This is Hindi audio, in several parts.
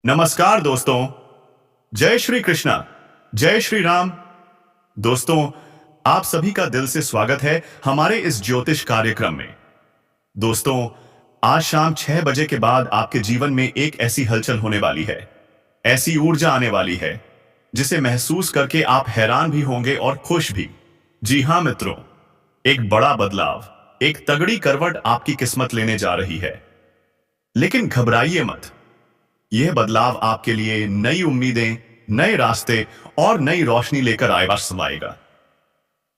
नमस्कार दोस्तों। जय श्री कृष्णा। जय श्री राम। दोस्तों, आप सभी का दिल से स्वागत है हमारे इस ज्योतिष कार्यक्रम में। दोस्तों, आज शाम 6 बजे के बाद आपके जीवन में एक ऐसी हलचल होने वाली है, ऐसी ऊर्जा आने वाली है जिसे महसूस करके आप हैरान भी होंगे और खुश भी। जी हां मित्रों, एक बड़ा बदलाव, एक तगड़ी करवट आपकी किस्मत लेने जा रही है। लेकिन घबराइए मत, यह बदलाव आपके लिए नई उम्मीदें, नए रास्ते और नई रोशनी लेकर आएगा।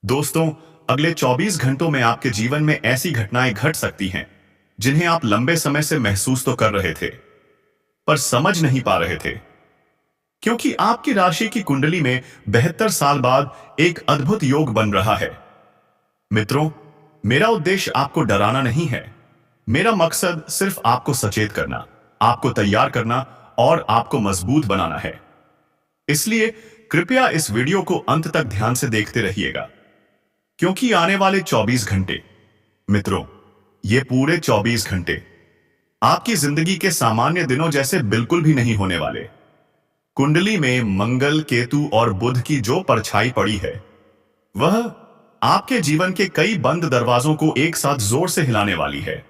दोस्तों, अगले 24 घंटों में आपके जीवन में ऐसी घटनाएं घट सकती हैं जिन्हें आप लंबे समय से महसूस तो कर रहे थे, पर समझ नहीं पा रहे थे, क्योंकि आपकी राशि की कुंडली में 72 साल बाद एक अद्भुत योग बन रहा है। मित्रों, मेरा उद्देश्य आपको डराना नहीं है। मेरा मकसद सिर्फ आपको सचेत करना, आपको तैयार करना और आपको मजबूत बनाना है। इसलिए कृपया इस वीडियो को अंत तक ध्यान से देखते रहिएगा, क्योंकि आने वाले 24 घंटे, मित्रों, ये पूरे 24 घंटे आपकी जिंदगी के सामान्य दिनों जैसे बिल्कुल भी नहीं होने वाले। कुंडली में मंगल, केतु और बुध की जो परछाई पड़ी है, वह आपके जीवन के कई बंद दरवाजों को एक साथ जोर से हिलाने वाली है।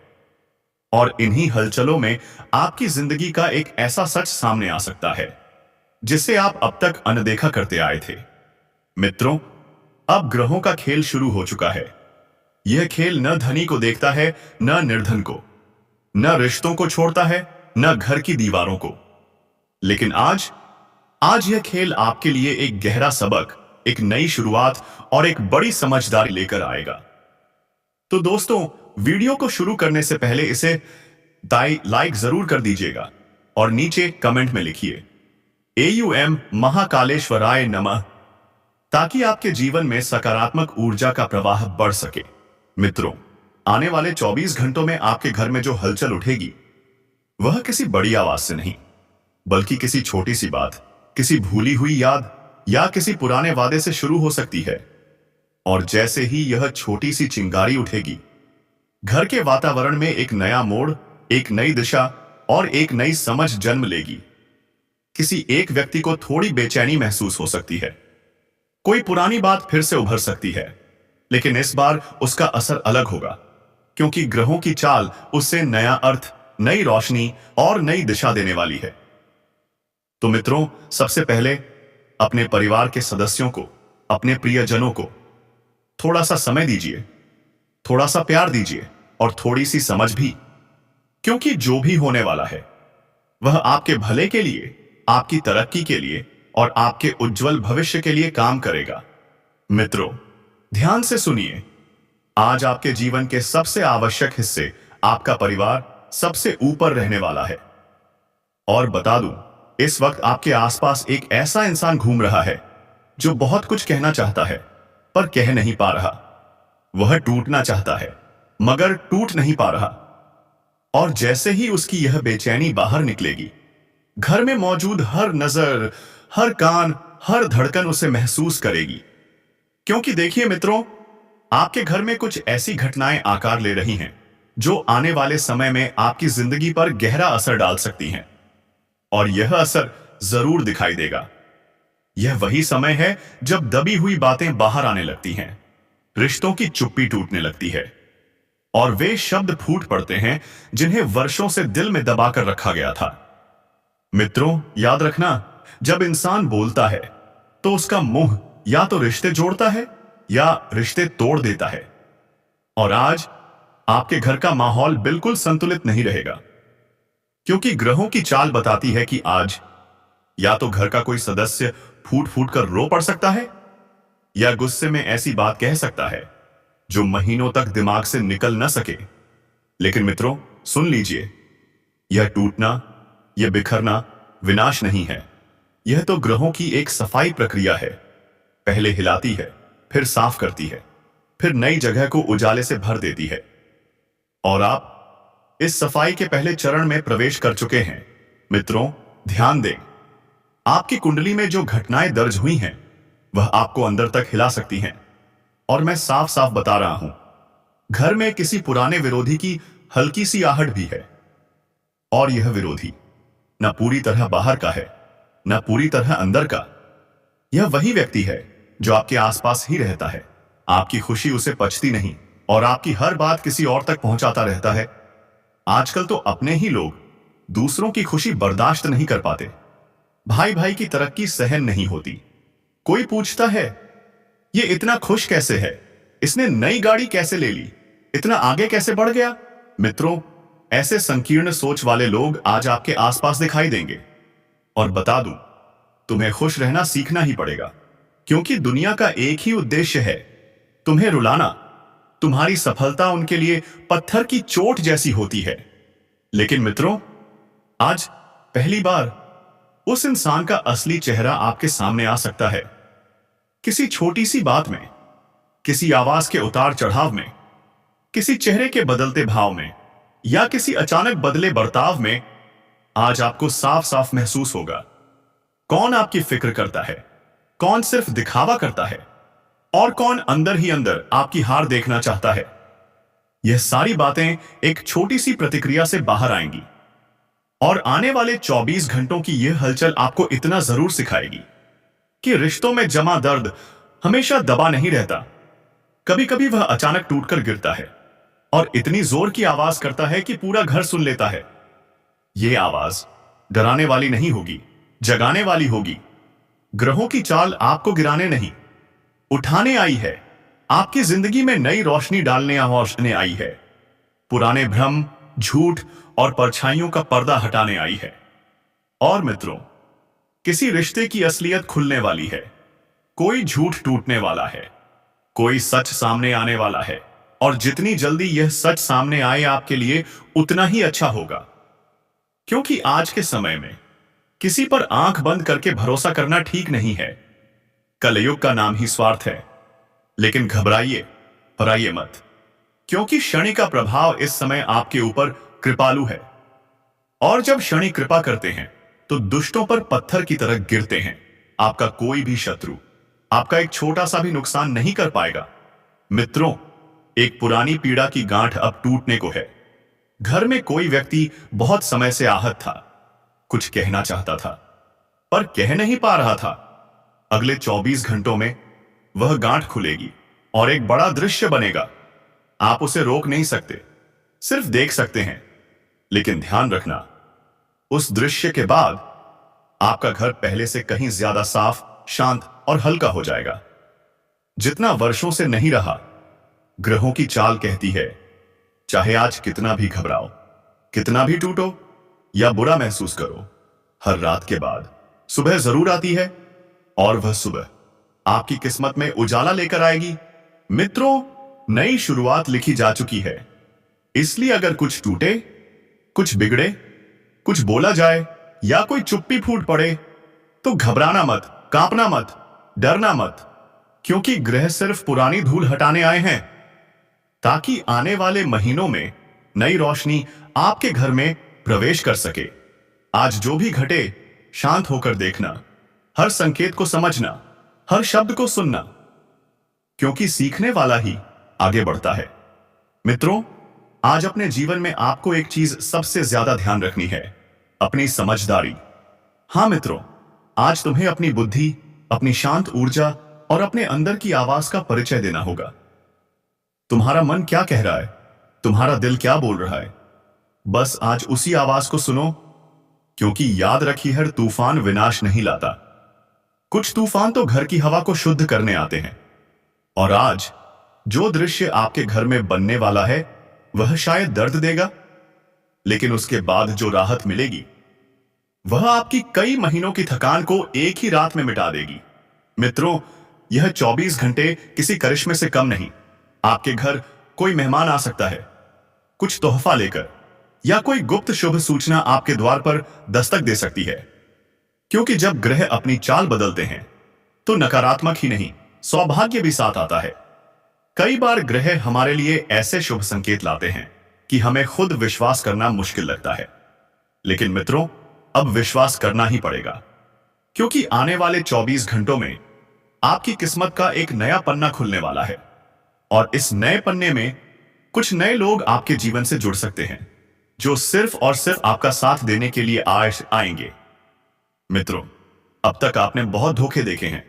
और इन्हीं हलचलों में आपकी जिंदगी का एक ऐसा सच सामने आ सकता है जिसे आप अब तक अनदेखा करते आए थे। मित्रों, अब ग्रहों का खेल शुरू हो चुका है। यह खेल न धनी को देखता है, न निर्धन को, न रिश्तों को छोड़ता है, न घर की दीवारों को। लेकिन आज यह खेल आपके लिए एक गहरा सबक, एक नई शुरुआत और एक बड़ी समझदारी लेकर आएगा। तो दोस्तों, वीडियो को शुरू करने से पहले इसे लाइक जरूर कर दीजिएगा और नीचे कमेंट में लिखिए AUM महाकालेश्वराय नमः, ताकि आपके जीवन में सकारात्मक ऊर्जा का प्रवाह बढ़ सके। मित्रों, आने वाले 24 घंटों में आपके घर में जो हलचल उठेगी, वह किसी बड़ी आवाज से नहीं, बल्कि किसी छोटी सी बात, किसी भूली हुई याद या किसी पुराने वादे से शुरू हो सकती है। और जैसे ही यह छोटी सी चिंगारी उठेगी, घर के वातावरण में एक नया मोड़, एक नई दिशा और एक नई समझ जन्म लेगी। किसी एक व्यक्ति को थोड़ी बेचैनी महसूस हो सकती है, कोई पुरानी बात फिर से उभर सकती है, लेकिन इस बार उसका असर अलग होगा, क्योंकि ग्रहों की चाल उससे नया अर्थ, नई रोशनी और नई दिशा देने वाली है। तो मित्रों, सबसे पहले अपने परिवार के सदस्यों को, अपने प्रियजनों को थोड़ा सा समय दीजिए, थोड़ा सा प्यार दीजिए और थोड़ी सी समझ भी, क्योंकि जो भी होने वाला है वह आपके भले के लिए, आपकी तरक्की के लिए और आपके उज्जवल भविष्य के लिए काम करेगा। मित्रों, ध्यान से सुनिए, आज आपके जीवन के सबसे आवश्यक हिस्से, आपका परिवार, सबसे ऊपर रहने वाला है। और बता दूं, इस वक्त आपके आसपास एक ऐसा इंसान घूम रहा है जो बहुत कुछ कहना चाहता है पर कह नहीं पा रहा। वह टूटना चाहता है मगर टूट नहीं पा रहा। और जैसे ही उसकी यह बेचैनी बाहर निकलेगी, घर में मौजूद हर नजर, हर कान, हर धड़कन उसे महसूस करेगी। क्योंकि देखिए मित्रों, आपके घर में कुछ ऐसी घटनाएं आकार ले रही हैं जो आने वाले समय में आपकी जिंदगी पर गहरा असर डाल सकती हैं। और यह असर जरूर दिखाई देगा। यह वही समय है जब दबी हुई बातें बाहर आने लगती हैं, रिश्तों की चुप्पी टूटने लगती है और वे शब्द फूट पड़ते हैं जिन्हें वर्षों से दिल में दबाकर रखा गया था। मित्रों, याद रखना, जब इंसान बोलता है तो उसका मुंह या तो रिश्ते जोड़ता है या रिश्ते तोड़ देता है। और आज आपके घर का माहौल बिल्कुल संतुलित नहीं रहेगा, क्योंकि ग्रहों की चाल बताती है कि आज या तो घर का कोई सदस्य फूट फूट कर रो पड़ सकता है या गुस्से में ऐसी बात कह सकता है जो महीनों तक दिमाग से निकल न सके। लेकिन मित्रों, सुन लीजिए, यह टूटना, यह बिखरना विनाश नहीं है। यह तो ग्रहों की एक सफाई प्रक्रिया है। पहले हिलाती है, फिर साफ करती है, फिर नई जगह को उजाले से भर देती है। और आप इस सफाई के पहले चरण में प्रवेश कर चुके हैं। मित्रों, ध्यान दें, आपकी कुंडली में जो घटनाएं दर्ज हुई हैं, वह आपको अंदर तक हिला सकती हैं। और मैं साफ साफ बता रहा हूं, घर में किसी पुराने विरोधी की हल्की सी आहट भी है। और यह विरोधी न पूरी तरह बाहर का है, न पूरी तरह अंदर का। यह वही व्यक्ति है जो आपके आसपास ही रहता है, आपकी खुशी उसे पचती नहीं और आपकी हर बात किसी और तक पहुंचाता रहता है। आजकल तो अपने ही लोग दूसरों की खुशी बर्दाश्त नहीं कर पाते। भाई भाई की तरक्की सहन नहीं होती। कोई पूछता है, ये इतना खुश कैसे है, इसने नई गाड़ी कैसे ले ली, इतना आगे कैसे बढ़ गया। मित्रों, ऐसे संकीर्ण सोच वाले लोग आज आपके आसपास दिखाई देंगे। और बता दूं, तुम्हें खुश रहना सीखना ही पड़ेगा, क्योंकि दुनिया का एक ही उद्देश्य है, तुम्हें रुलाना। तुम्हारी सफलता उनके लिए पत्थर की चोट जैसी होती है। लेकिन मित्रों, आज पहली बार उस इंसान का असली चेहरा आपके सामने आ सकता है। किसी छोटी सी बात में, किसी आवाज के उतार चढ़ाव में, किसी चेहरे के बदलते भाव में, या किसी अचानक बदले बर्ताव में आज आपको साफ साफ महसूस होगा कौन आपकी फिक्र करता है, कौन सिर्फ दिखावा करता है, और कौन अंदर ही अंदर आपकी हार देखना चाहता है। यह सारी बातें एक छोटी सी प्रतिक्रिया से बाहर आएंगी, और आने वाले 24 घंटों की यह हलचल आपको इतना जरूर सिखाएगी कि रिश्तों में जमा दर्द हमेशा दबा नहीं रहता। कभी कभी वह अचानक टूटकर गिरता है और इतनी जोर की आवाज करता है कि पूरा घर सुन लेता है। यह आवाज डराने वाली नहीं होगी, जगाने वाली होगी। ग्रहों की चाल आपको गिराने नहीं, उठाने आई है। आपकी जिंदगी में नई रोशनी डालने आई है। पुराने भ्रम, झूठ और परछाइयों का पर्दा हटाने आई है। और मित्रों, किसी रिश्ते की असलियत खुलने वाली है। कोई झूठ टूटने वाला है, कोई सच सामने आने वाला है, और जितनी जल्दी यह सच सामने आए आपके लिए उतना ही अच्छा होगा। क्योंकि आज के समय में किसी पर आंख बंद करके भरोसा करना ठीक नहीं है। कलयुग का नाम ही स्वार्थ है। लेकिन घबराइए, हराइए मत, क्योंकि शनि का प्रभाव इस समय आपके ऊपर कृपालु है। और जब शनि कृपा करते हैं तो दुष्टों पर पत्थर की तरह गिरते हैं। आपका कोई भी शत्रु आपका एक छोटा सा भी नुकसान नहीं कर पाएगा। मित्रों, एक पुरानी पीड़ा की गांठ अब टूटने को है। घर में कोई व्यक्ति बहुत समय से आहत था, कुछ कहना चाहता था पर कह नहीं पा रहा था। अगले 24 घंटों में वह गांठ खुलेगी और एक बड़ा दृश्य बनेगा। आप उसे रोक नहीं सकते, सिर्फ देख सकते हैं। लेकिन ध्यान रखना, उस दृश्य के बाद आपका घर पहले से कहीं ज्यादा साफ, शांत और हल्का हो जाएगा। जितना वर्षों से नहीं रहा। ग्रहों की चाल कहती है, चाहे आज कितना भी घबराओ, कितना भी टूटो या बुरा महसूस करो, हर रात के बाद सुबह जरूर आती है। और वह सुबह आपकी किस्मत में उजाला लेकर आएगी। मित्रों, नई शुरुआत लिखी जा चुकी है। इसलिए अगर कुछ टूटे, कुछ बिगड़े, कुछ बोला जाए या कोई चुप्पी फूट पड़े तो घबराना मत, कांपना मत, डरना मत, क्योंकि ग्रह सिर्फ पुरानी धूल हटाने आए हैं ताकि आने वाले महीनों में नई रोशनी आपके घर में प्रवेश कर सके। आज जो भी घटे, शांत होकर देखना, हर संकेत को समझना, हर शब्द को सुनना, क्योंकि सीखने वाला ही आगे बढ़ता है। मित्रों, आज अपने जीवन में आपको एक चीज सबसे ज्यादा ध्यान रखनी है, अपनी समझदारी। हां मित्रों, आज तुम्हें अपनी बुद्धि, अपनी शांत ऊर्जा और अपने अंदर की आवाज का परिचय देना होगा। तुम्हारा मन क्या कह रहा है, तुम्हारा दिल क्या बोल रहा है, बस आज उसी आवाज को सुनो। क्योंकि याद रखिए, हर तूफान विनाश नहीं लाता। कुछ तूफान तो घर की हवा को शुद्ध करने आते हैं। और आज जो दृश्य आपके घर में बनने वाला है वह शायद दर्द देगा, लेकिन उसके बाद जो राहत मिलेगी वह आपकी कई महीनों की थकान को एक ही रात में मिटा देगी। मित्रों, यह 24 घंटे किसी करिश्मे से कम नहीं। आपके घर कोई मेहमान आ सकता है, कुछ तोहफा लेकर, या कोई गुप्त शुभ सूचना आपके द्वार पर दस्तक दे सकती है। क्योंकि जब ग्रह अपनी चाल बदलते हैं तो नकारात्मक ही नहीं, सौभाग्य भी साथ आता है। कई बार ग्रह हमारे लिए ऐसे शुभ संकेत लाते हैं कि हमें खुद विश्वास करना मुश्किल लगता है। लेकिन मित्रों, अब विश्वास करना ही पड़ेगा, क्योंकि आने वाले 24 घंटों में आपकी किस्मत का एक नया पन्ना खुलने वाला है। और इस नए पन्ने में कुछ नए लोग आपके जीवन से जुड़ सकते हैं जो सिर्फ और सिर्फ आपका साथ देने के लिए आएंगे। मित्रों, अब तक आपने बहुत धोखे देखे हैं,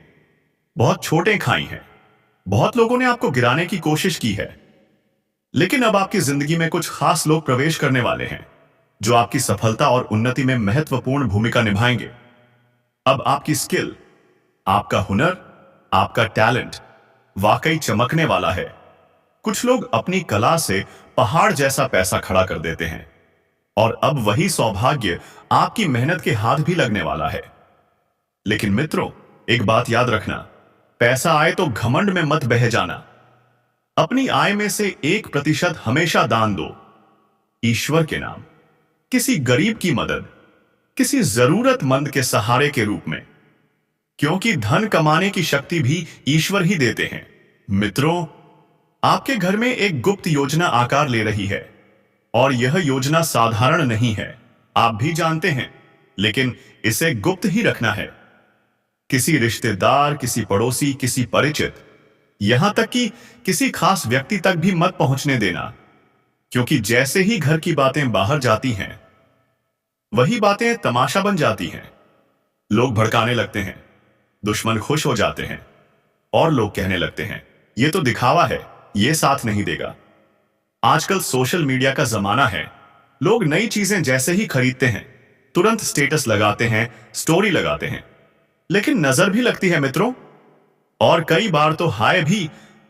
बहुत छोटे खाई हैं, बहुत लोगों ने आपको गिराने की कोशिश की है। लेकिन अब आपकी जिंदगी में कुछ खास लोग प्रवेश करने वाले हैं जो आपकी सफलता और उन्नति में महत्वपूर्ण भूमिका निभाएंगे। अब आपकी स्किल, आपका हुनर, आपका टैलेंट वाकई चमकने वाला है। कुछ लोग अपनी कला से पहाड़ जैसा पैसा खड़ा कर देते हैं और अब वही सौभाग्य आपकी मेहनत के हाथ भी लगने वाला है। लेकिन मित्रों, एक बात याद रखना, पैसा आए तो घमंड में मत बह जाना। अपनी आय में से 1% हमेशा दान दो, ईश्वर के नाम, किसी गरीब की मदद, किसी जरूरतमंद के सहारे के रूप में, क्योंकि धन कमाने की शक्ति भी ईश्वर ही देते हैं। मित्रों, आपके घर में एक गुप्त योजना आकार ले रही है और यह योजना साधारण नहीं है, आप भी जानते हैं, लेकिन इसे गुप्त ही रखना है। किसी रिश्तेदार, किसी पड़ोसी, किसी परिचित, यहां तक कि किसी खास व्यक्ति तक भी मत पहुंचने देना, क्योंकि जैसे ही घर की बातें बाहर जाती हैं, वही बातें तमाशा बन जाती हैं। लोग भड़काने लगते हैं, दुश्मन खुश हो जाते हैं और लोग कहने लगते हैं, यह तो दिखावा है, यह साथ नहीं देगा। आजकल सोशल मीडिया का जमाना है, लोग नई चीजें जैसे ही खरीदते हैं तुरंत स्टेटस लगाते हैं, स्टोरी लगाते हैं, लेकिन नजर भी लगती है मित्रों, और कई बार तो हाय भी।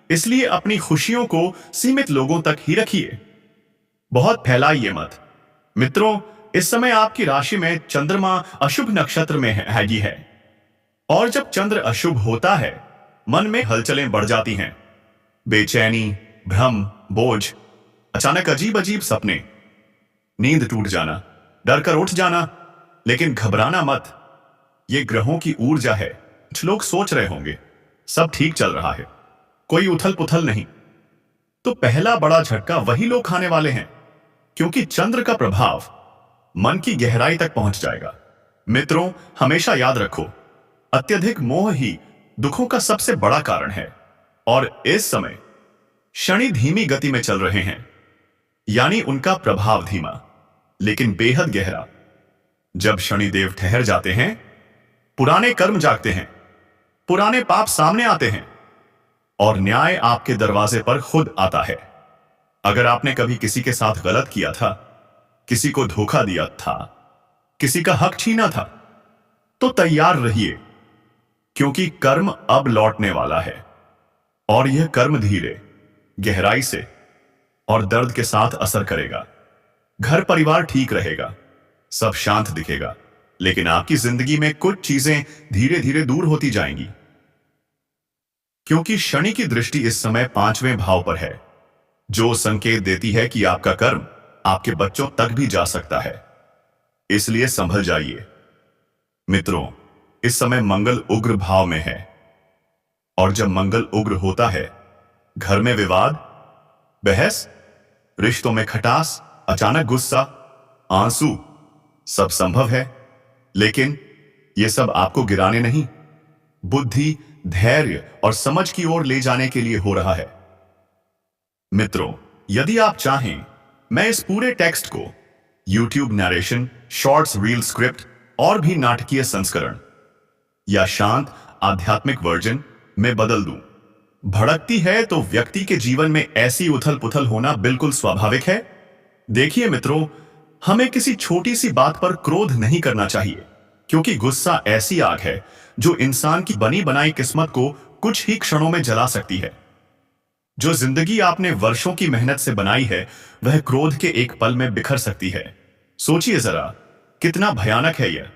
इसलिए अपनी खुशियों को सीमित लोगों तक ही रखिए, बहुत फैलाइए मत। मित्रों, इस समय आपकी राशि में चंद्रमा अशुभ नक्षत्र में है और जब चंद्र अशुभ होता है, मन में हलचलें बढ़ जाती हैं, बेचैनी, भ्रम, बोझ, अचानक अजीब अजीब सपने, नींद टूट जाना, डर कर उठ जाना। लेकिन घबराना मत, यह ग्रहों की ऊर्जा है। कुछ लोग सोच रहे होंगे सब ठीक चल रहा है, कोई उथल पुथल नहीं। तो पहला बड़ा झटका वही लोग खाने वाले हैं, क्योंकि चंद्र का प्रभाव मन की गहराई तक पहुंच जाएगा। मित्रों, हमेशा याद रखो, अत्यधिक मोह ही दुखों का सबसे बड़ा कारण है। और इस समय शनि धीमी गति में चल रहे हैं, यानी उनका प्रभाव धीमा लेकिन बेहद गहरा। जब शनिदेव ठहर जाते हैं, पुराने कर्म जागते हैं, पुराने पाप सामने आते हैं और न्याय आपके दरवाजे पर खुद आता है। अगर आपने कभी किसी के साथ गलत किया था, किसी को धोखा दिया था, किसी का हक छीना था, तो तैयार रहिए, क्योंकि कर्म अब लौटने वाला है। और यह कर्म धीरे, गहराई से और दर्द के साथ असर करेगा। घर परिवार ठीक रहेगा, सब शांत दिखेगा, लेकिन आपकी जिंदगी में कुछ चीजें धीरे धीरे दूर होती जाएंगी, क्योंकि शनि की दृष्टि इस समय 5वें भाव पर है, जो संकेत देती है कि आपका कर्म आपके बच्चों तक भी जा सकता है। इसलिए संभल जाइए। मित्रों, इस समय मंगल उग्र भाव में है, और जब मंगल उग्र होता है, घर में विवाद, बहस, रिश्तों में खटास, अचानक गुस्सा, आंसू, सब संभव है। लेकिन यह सब आपको गिराने नहीं, बुद्धि, धैर्य और समझ की ओर ले जाने के लिए हो रहा है। मित्रों, यदि आप चाहें, मैं इस पूरे टेक्स्ट को YouTube narration, shorts, reel script और भी नाटकीय संस्करण या शांत आध्यात्मिक वर्जन में बदल दूं। भड़कती है तो व्यक्ति के जीवन में ऐसी उथल पुथल होना बिल्कुल स्वाभाविक है। देखिए मित्रों, हमें किसी छोटी सी बात पर क्रोध नहीं करना चाहिए, क्योंकि गुस्सा ऐसी आग है जो इंसान की बनी बनाई किस्मत को कुछ ही क्षणों में जला सकती है। जो जिंदगी आपने वर्षों की मेहनत से बनाई है, वह क्रोध के एक पल में बिखर सकती है। सोचिए जरा, कितना भयानक है यह।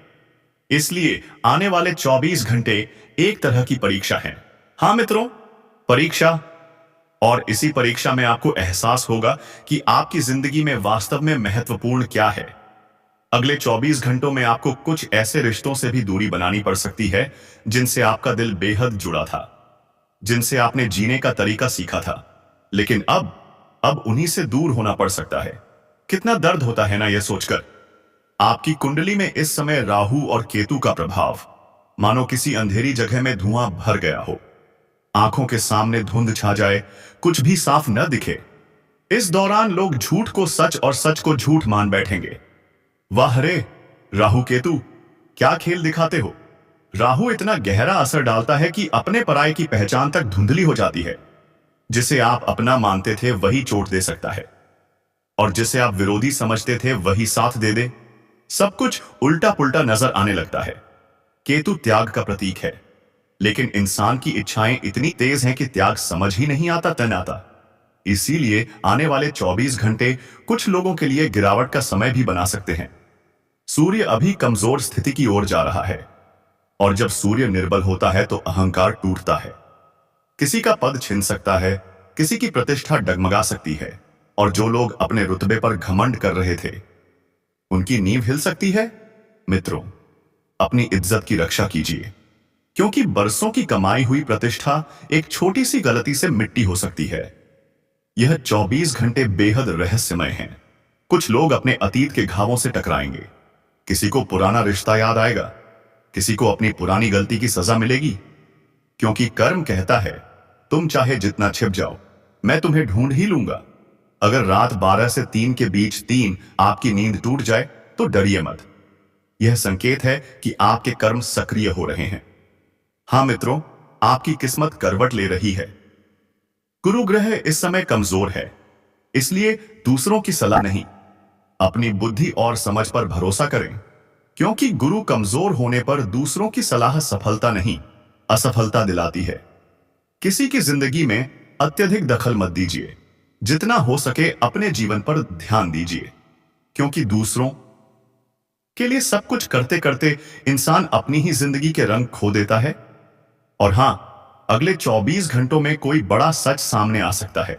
इसलिए आने वाले 24 घंटे एक तरह की परीक्षा है। हां मित्रों, परीक्षा। और इसी परीक्षा में आपको एहसास होगा कि आपकी जिंदगी में वास्तव में महत्वपूर्ण क्या है। अगले 24 घंटों में आपको कुछ ऐसे रिश्तों से भी दूरी बनानी पड़ सकती है जिनसे आपका दिल बेहद जुड़ा था, जिनसे आपने जीने का तरीका सीखा था, लेकिन अब उन्हीं से दूर होना पड़ सकता है। कितना दर्द होता है ना यह सोचकर। आपकी कुंडली में इस समय राहु और केतु का प्रभाव, मानो किसी अंधेरी जगह में धुआं भर गया हो, आंखों के सामने धुंध छा जाए, कुछ भी साफ न दिखे। इस दौरान लोग झूठ को सच और सच को झूठ मान बैठेंगे। वाह रे, राहु केतु क्या खेल दिखाते हो। राहु इतना गहरा असर डालता है कि अपने पराये की पहचान तक धुंधली हो जाती है। जिसे आप अपना मानते थे वही चोट दे सकता है, और जिसे आप विरोधी समझते थे वही साथ दे दे। सब कुछ उल्टा पुल्टा नजर आने लगता है। केतु त्याग का प्रतीक है, लेकिन इंसान की इच्छाएं इतनी तेज हैं कि त्याग समझ ही नहीं आता तन आता। इसीलिए आने वाले 24 घंटे कुछ लोगों के लिए गिरावट का समय भी बना सकते हैं। सूर्य अभी कमजोर स्थिति की ओर जा रहा है, और जब सूर्य निर्बल होता है तो अहंकार टूटता है। किसी का पद छिन सकता है, किसी की प्रतिष्ठा डगमगा सकती है, और जो लोग अपने रुतबे पर घमंड कर रहे थे उनकी नींव हिल सकती है। मित्रों, अपनी इज्जत की रक्षा कीजिए, क्योंकि बरसों की कमाई हुई प्रतिष्ठा एक छोटी सी गलती से मिट्टी हो सकती है। यह 24 घंटे बेहद रहस्यमय हैं। कुछ लोग अपने अतीत के घावों से टकराएंगे। किसी को पुराना रिश्ता याद आएगा, किसी को अपनी पुरानी गलती की सजा मिलेगी, क्योंकि कर्म कहता है तुम चाहे जितना छिप जाओ, मैं तुम्हें ढूंढ ही लूंगा। अगर रात 12 से 3 के बीच 3 आपकी नींद टूट जाए तो डरिए मत। यह संकेत है कि आपके कर्म सक्रिय हो रहे हैं। हां मित्रों, आपकी किस्मत करवट ले रही है। गुरु ग्रह इस समय कमजोर है, इसलिए दूसरों की सलाह नहीं, अपनी बुद्धि और समझ पर भरोसा करें, क्योंकि गुरु कमजोर होने पर दूसरों की सलाह सफलता नहीं, असफलता दिलाती है। किसी की जिंदगी में अत्यधिक दखल मत दीजिए। जितना हो सके अपने जीवन पर ध्यान दीजिए, क्योंकि दूसरों के लिए सब कुछ करते करते इंसान अपनी ही जिंदगी के रंग खो देता है। और हां, अगले 24 घंटों में कोई बड़ा सच सामने आ सकता है।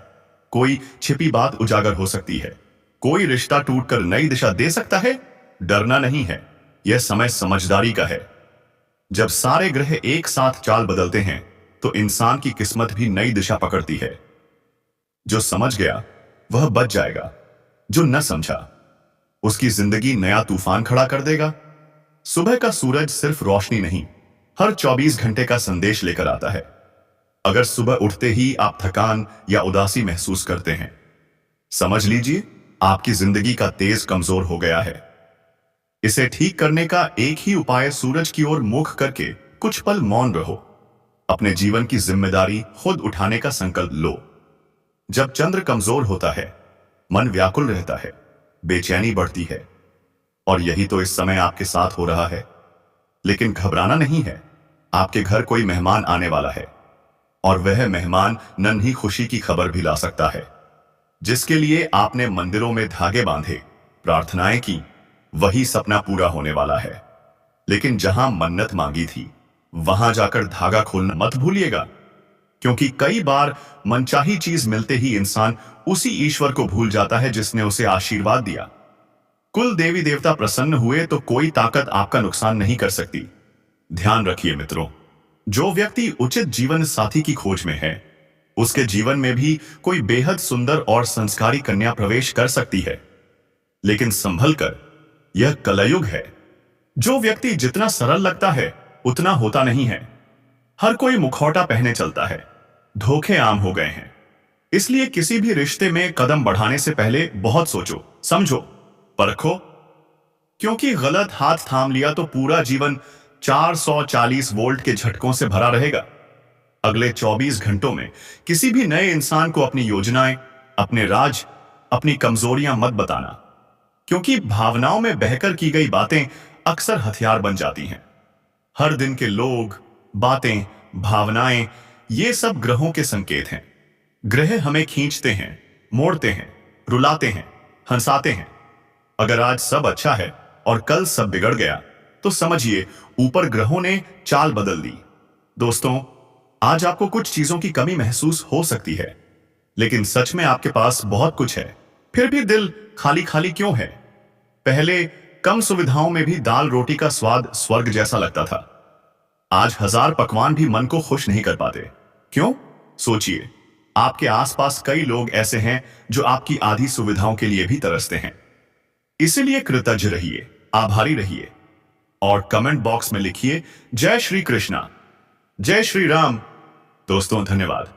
कोई छिपी बात उजागर हो सकती है। कोई रिश्ता टूटकर नई दिशा दे सकता है। डरना नहीं है, यह समय समझदारी का है। जब सारे ग्रह एक साथ चाल बदलते हैं तो इंसान की किस्मत भी नई दिशा पकड़ती है। जो समझ गया वह बच जाएगा, जो न समझा उसकी जिंदगी नया तूफान खड़ा कर देगा। सुबह का सूरज सिर्फ रोशनी नहीं, हर 24 घंटे का संदेश लेकर आता है। अगर सुबह उठते ही आप थकान या उदासी महसूस करते हैं, समझ लीजिए आपकी जिंदगी का तेज कमजोर हो गया है। इसे ठीक करने का एक ही उपाय, सूरज की ओर मुख करके कुछ पल मौन रहो। अपने जीवन की जिम्मेदारी खुद उठाने का संकल्प लो। जब चंद्र कमजोर होता है, मन व्याकुल रहता है, बेचैनी बढ़ती है, और यही तो इस समय आपके साथ हो रहा है। लेकिन घबराना नहीं है, आपके घर कोई मेहमान आने वाला है, और वह मेहमान नन्ही खुशी की खबर भी ला सकता है। जिसके लिए आपने मंदिरों में धागे बांधे, प्रार्थनाएं की, वही सपना पूरा होने वाला है। लेकिन जहां मन्नत मांगी थी वहां जाकर धागा खोलना मत भूलिएगा, क्योंकि कई बार मनचाही चीज मिलते ही इंसान उसी ईश्वर को भूल जाता है जिसने उसे आशीर्वाद दिया। कुल देवी देवता प्रसन्न हुए तो कोई ताकत आपका नुकसान नहीं कर सकती। ध्यान रखिए मित्रों, जो व्यक्ति उचित जीवन साथी की खोज में है, उसके जीवन में भी कोई बेहद सुंदर और संस्कारी कन्या प्रवेश कर सकती है। लेकिन संभल कर, यह कलयुग है। जो व्यक्ति जितना सरल लगता है उतना होता नहीं है। हर कोई मुखौटा पहने चलता है। धोखे आम हो गए हैं। इसलिए किसी भी रिश्ते में कदम बढ़ाने से पहले बहुत सोचो, समझो, परखो, क्योंकि गलत हाथ थाम लिया तो पूरा जीवन 440 वोल्ट के झटकों से भरा रहेगा। अगले 24 घंटों में किसी भी नए इंसान को अपनी योजनाएं, अपने राज, अपनी कमजोरियां मत बताना, क्योंकि भावनाओं में बहकर की गई बातें अक्सर हथियार बन जाती हैं। हर दिन के लोग, बातें, भावनाएं, ये सब ग्रहों के संकेत हैं। ग्रह हमें खींचते हैं, मोड़ते हैं, रुलाते हैं, हंसाते हैं। अगर आज सब अच्छा है और कल सब बिगड़ गया तो समझिए ऊपर ग्रहों ने चाल बदल दी। दोस्तों, आज आपको कुछ चीजों की कमी महसूस हो सकती है, लेकिन सच में आपके पास बहुत कुछ है। फिर भी दिल खाली खाली क्यों है? पहले कम सुविधाओं में भी दाल रोटी का स्वाद स्वर्ग जैसा लगता था। आज 1000 पकवान भी मन को खुश नहीं कर पाते। क्यों? सोचिए, आपके आसपास कई लोग ऐसे हैं जो आपकी आधी सुविधाओं के लिए भी तरसते हैं। इसलिए कृतज्ञ रहिए, आभारी रहिए, और कमेंट बॉक्स में लिखिए जय श्री कृष्णा, जय श्री राम। दोस्तों, धन्यवाद।